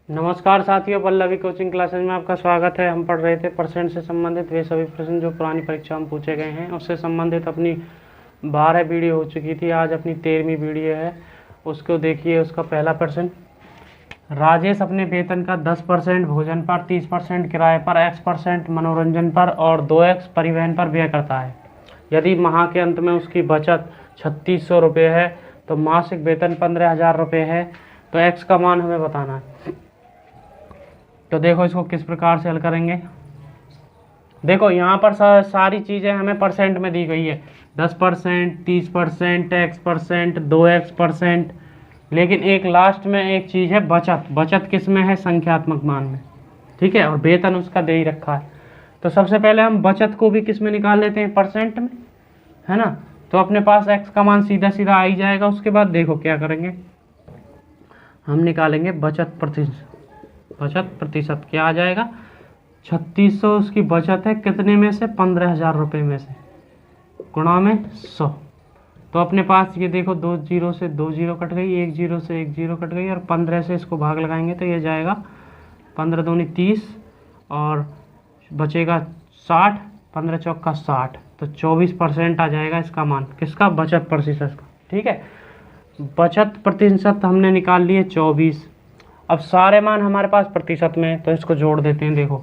नमस्कार साथियों, Pallavi coaching classes में आपका स्वागत है। हम पढ़ रहे थे परसेंट से संबंधित वे सभी प्रश्न जो पुरानी परीक्षा में पूछे गए हैं। उससे संबंधित अपनी 12 वीडियो हो चुकी थी, आज अपनी 13वीं वीडियो है। उसको देखिए। उसका पहला प्रश्न, राजेश अपने वेतन का 10% भोजन पर, 30% किराए पर, X% मनोरंजन पर और 2X परिवहन पर व्यय करता है। यदि माह के अंत में उसकी बचत 3600 रुपये है तो मासिक वेतन 15,000 रुपये है, तो X का मान हमें बताना है। तो देखो इसको किस प्रकार से हल करेंगे। देखो यहाँ पर सारी चीज़ें हमें परसेंट में दी गई है, 10%, 30%, X%, 2X%। लेकिन एक लास्ट में एक चीज़ है बचत। बचत किस में है? संख्यात्मक मान में, ठीक है। और वेतन उसका दे ही रखा है। तो सबसे पहले हम बचत को भी किस में निकाल लेते हैं? परसेंट में, है ना। तो अपने पास X का मान सीधा सीधा आ ही जाएगा। उसके बाद देखो क्या करेंगे, हम निकालेंगे बचत प्रतिशत। बचत प्रतिशत क्या आ जाएगा? 3600 उसकी बचत है, कितने में से? 15,000 रुपये में से, गुणा में 100। तो अपने पास ये देखो 2 जीरो से 2 जीरो कट गई, 1 जीरो से 1 जीरो कट गई और 15 से इसको भाग लगाएंगे तो ये जाएगा 15 दूनी 30 और बचेगा 60, 15 चौका 60। तो 24% आ जाएगा इसका मान। किसका? बचत प्रतिशत का, ठीक है। बचत प्रतिशत हमने निकाल लिए 24। अब सारे मान हमारे पास प्रतिशत में, तो इसको जोड़ देते हैं। देखो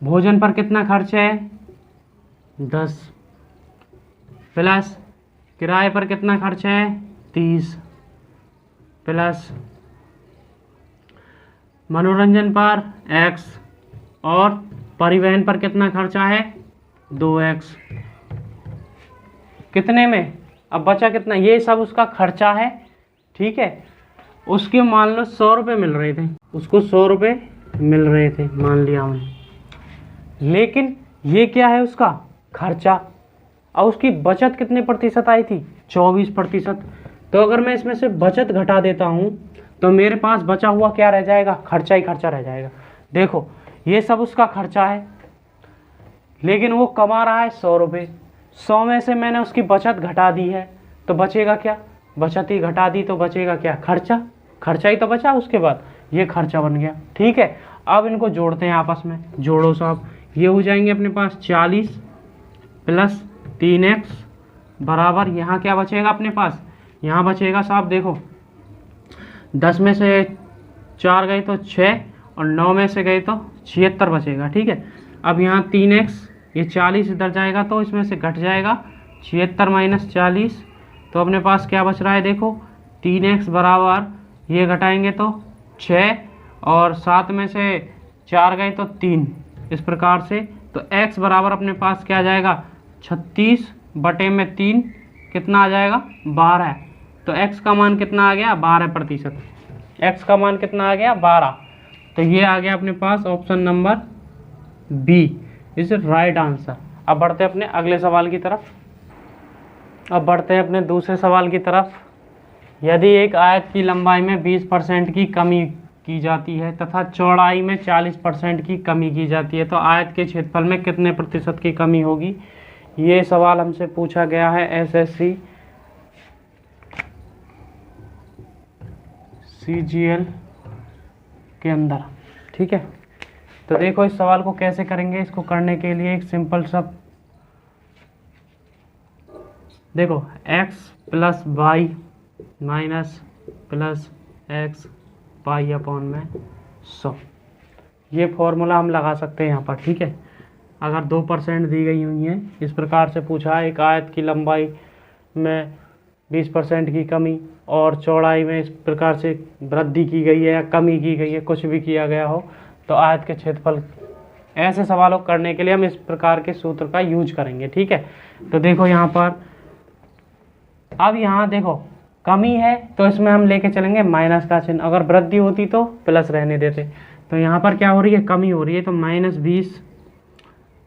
भोजन पर कितना खर्च है? 10, प्लस किराए पर कितना खर्च है? 30, प्लस मनोरंजन पर X और परिवहन पर कितना खर्चा है? 2X। कितने में? अब बचा कितना? ये सब उसका खर्चा है, ठीक है। उसके मान लो 100 रुपये मिल रहे थे, उसको 100 रुपये मिल रहे थे, मान लिया हमने। लेकिन ये क्या है? उसका खर्चा। और उसकी बचत कितने प्रतिशत आई थी? 24%। तो अगर मैं इसमें से बचत घटा देता हूँ तो मेरे पास बचा हुआ क्या रह जाएगा? खर्चा ही खर्चा रह जाएगा। देखो ये सब उसका खर्चा है, लेकिन वो कमा रहा है 100 रुपये। 100 में से मैंने उसकी बचत घटा दी है, तो बचेगा क्या? बचत ही घटा दी तो बचेगा क्या? खर्चा। खर्चा ही तो बचा। उसके बाद ये खर्चा बन गया, ठीक है। अब इनको जोड़ते हैं आपस में, जोड़ो साहब। ये हो जाएंगे अपने पास 40 प्लस 3X बराबर, यहाँ क्या बचेगा अपने पास? यहाँ बचेगा साहब, देखो 10 में से 4 गए तो 6 और 9 में से गए तो 76 बचेगा, ठीक है। अब यहाँ 3X, ये 40 इधर जाएगा तो इसमें से घट जाएगा 76 माइनस 40। तो अपने पास क्या बच रहा है? देखो 3X बराबर, ये घटाएंगे तो 6 और 7 में से 4 गए तो 3, इस प्रकार से। तो X बराबर अपने पास क्या आ जाएगा? 36 बटे में 3, कितना आ जाएगा? 12। तो X का मान कितना आ गया? 12%। X का मान कितना आ गया? 12। तो ये आ गया अपने पास option number B is right answer. अब बढ़ते हैं अपने अगले सवाल की तरफ। अब बढ़ते हैं अपने दूसरे सवाल की तरफ। यदि एक आयत की लंबाई में 20% की कमी की जाती है तथा चौड़ाई में 40% की कमी की जाती है, तो आयत के क्षेत्रफल में कितने प्रतिशत की कमी होगी? ये सवाल हमसे पूछा गया है SSC CGL के अंदर, ठीक है। तो देखो इस सवाल को कैसे करेंगे। इसको करने के लिए एक सिंपल सा, देखो x plus y minus plus x pi upon में 100, ये फॉर्मूला हम लगा सकते हैं यहाँ पर, ठीक है। अगर 2% दी गई हुई है, इस प्रकार से पूछा है एक आयत की लंबाई में 20% की कमी और चौड़ाई में इस प्रकार से वृद्धि की गई है या कमी की गई है, कुछ भी किया गया हो, तो आयत के क्षेत्रफल। ऐसे सवालों को करने के लिए हम इस प्रकार के सूत्र का यूज करेंगे, ठीक है। तो देखो यहाँ पर, अब यहाँ देखो कमी है तो इसमें हम लेके चलेंगे माइनस का चिन्ह, अगर वृद्धि होती तो प्लस रहने देते। तो यहाँ पर क्या हो रही है? कमी हो रही है, तो -20।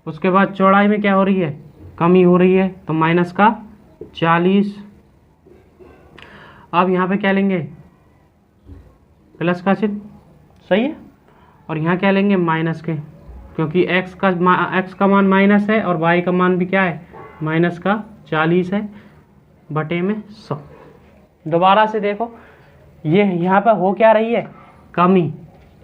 उसके बाद चौड़ाई में क्या हो रही है? कमी हो रही है, तो माइनस का 40। अब यहाँ पे क्या लेंगे? प्लस का चिन्ह, सही है। और यहाँ क्या लेंगे? माइनस के, क्योंकि x का मान माइनस है और y का मान भी क्या है? माइनस का 40 है बटे में 100। दोबारा से देखो ये यहाँ पर हो क्या रही है? कमी,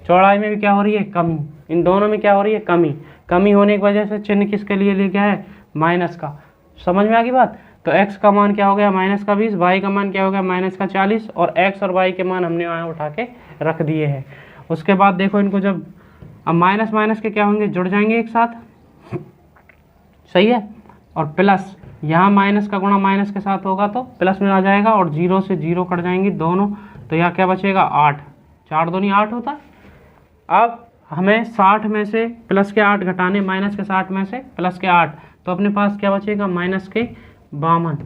चौड़ाई में भी क्या हो रही है, कमी, इन दोनों में क्या हो रही है, कमी। कमी होने की वजह से चिन्ह किसके लिए ले गया है, माइनस का। समझ में आ गई बात। तो x का मान क्या हो गया, -20, y का मान क्या हो गया, -40, और x और y के मान हमने वहाँ उठा के रख दिए हैं। उसके बाद देखो इनको जब अब माइनस माइनस के क्या होंगे, जुड़ जाएंगे एक साथ, सही है। और प्लस यहाँ माइनस का गुणा माइनस के साथ होगा तो प्लस में आ जाएगा, और 0 से 0 कट जाएंगी दोनों, तो यहाँ क्या बचेगा, 8, 4 दूनी 8 होता है। अब हमें 60 में से प्लस के 8 घटाने, माइनस के 60 में से प्लस के 8, तो अपने पास क्या बचेगा, -52।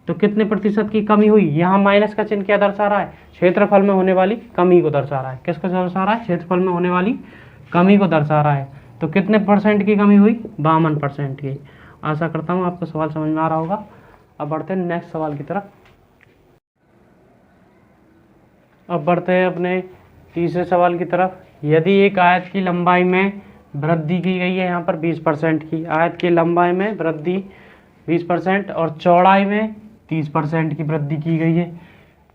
तो कितने प्रतिशत की कमी हुई, यहाँ माइनस का चिन्ह क्या दर्शा रहा है, क्षेत्रफल में होने वाली कमी को दर्शा रहा है। किसको दर्शा रहा है, क्षेत्रफल में होने वाली कमी को दर्शा रहा है। तो कितने % की कमी हुई, 52% की। आशा करता हूँ आपको सवाल समझ में आ रहा होगा। अब बढ़ते हैं नेक्स्ट सवाल की तरफ। अब बढ़ते हैं अपने तीसरे सवाल की तरफ। यदि एक आयत की लंबाई में वृद्धि की गई है यहाँ पर 20% की, आयत की लंबाई में वृद्धि 20% और चौड़ाई में 30% की वृद्धि की गई है,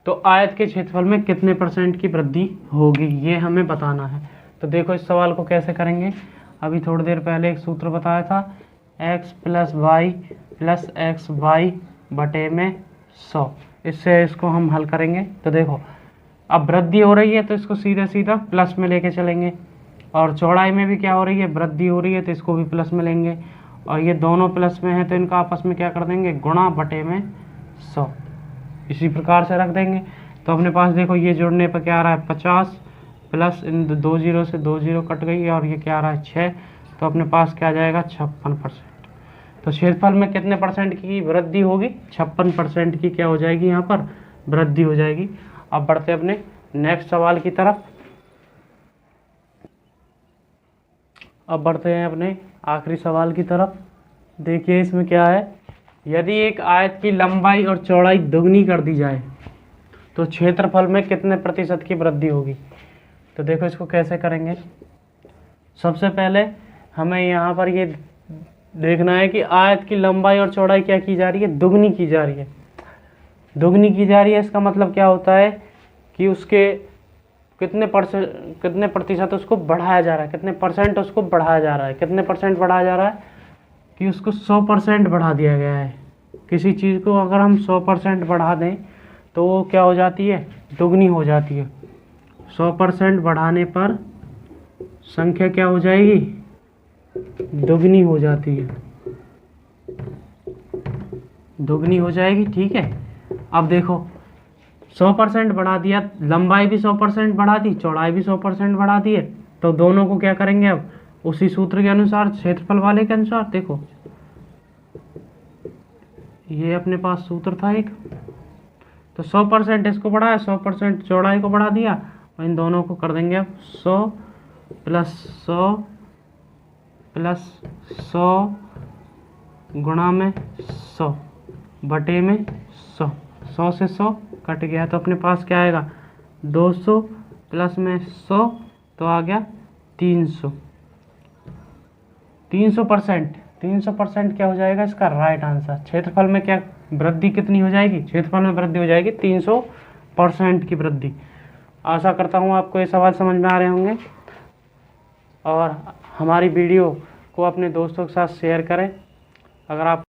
तो आयत के क्षेत्रफल में कितने % की वृद्धि होगी, ये हमें बताना है। तो देखो इस सवाल को कैसे करेंगे। अभी थोड़ी देर पहले एक सूत्र बताया था, x + y + xy बटे में 100। इससे इसको हम हल करेंगे। तो देखो अब वृद्धि हो रही है तो इसको सीधा सीधा प्लस में लेके चलेंगे, और चौड़ाई में भी क्या हो रही है, वृद्धि हो रही है, तो इसको भी प्लस में लेंगे, और ये दोनों प्लस में है तो इनका आपस में क्या कर देंगे, गुणा बटे में 100। इसी प्रकार से रख देंगे। तो अपने पास देखो ये जुड़ने पर क्या आ रहा है, 50 प्लस इन 2 0 से 2 0 कट गई, और ये क्या आ रहा है, 6। तो अपने पास क्या आ जाएगा, 56%। तो क्षेत्रफल में कितने % की वृद्धि होगी, 56% की क्या हो जाएगी, यहाँ पर वृद्धि हो जाएगी। अब बढ़ते अपने नेक्स्ट सवाल की तरफ। अब बढ़ते हैं अपने आखिरी सवाल की तरफ। देखिए इसमें क्या है, यदि एक आयत की लंबाई और चौड़ाई दुगनी कर दी जाए तो क्षेत्रफल में कितने % की वृद्धि होगी। तो देखो इसको कैसे करेंगे। सबसे पहले हमें यहाँ पर ये देखना है कि आयत की लंबाई और चौड़ाई क्या की जा रही है, दुगनी की जा रही है। दुगनी की जा रही है, इसका मतलब क्या होता है कि उसके कितने प्रतिशत उसको बढ़ाया जा रहा है, कितने % उसको बढ़ाया जा रहा है, कितने % बढ़ाया जा रहा है कि उसको 100% बढ़ा दिया गया है। किसी चीज़ को अगर हम 100% बढ़ा दें तो वो क्या हो जाती है, दुगनी हो जाती है। 100% बढ़ाने पर संख्या क्या हो जाएगी, दुगनी हो जाती है, दुगनी हो जाएगी, ठीक है। अब देखो 100% बढ़ा दिया, लंबाई भी 100% बढ़ा दी, चौड़ाई भी 100% बढ़ा दिए, तो दोनों को क्या करेंगे, अब उसी सूत्र के अनुसार, क्षेत्रफल वाले के अनुसार। देखो ये अपने पास सूत्र था एक, तो 100% इसको बढ़ाया, 100% चौड़ाई को बढ़ा दिया, और इन दोनों को कर देंगे अब 100 + 100 + 100 गुणा में 100 बटे में 100। 100 से 100 कट गया तो अपने पास क्या आएगा, 200 प्लस में 100 तो आ गया 300। 300% क्या हो जाएगा इसका राइट आंसर। क्षेत्रफल में क्या वृद्धि कितनी हो जाएगी, क्षेत्रफल में वृद्धि हो जाएगी 300% की वृद्धि। आशा करता हूँ आपको ये सवाल समझ में आ रहे होंगे, और हमारी वीडियो को अपने दोस्तों के साथ शेयर करें। अगर आप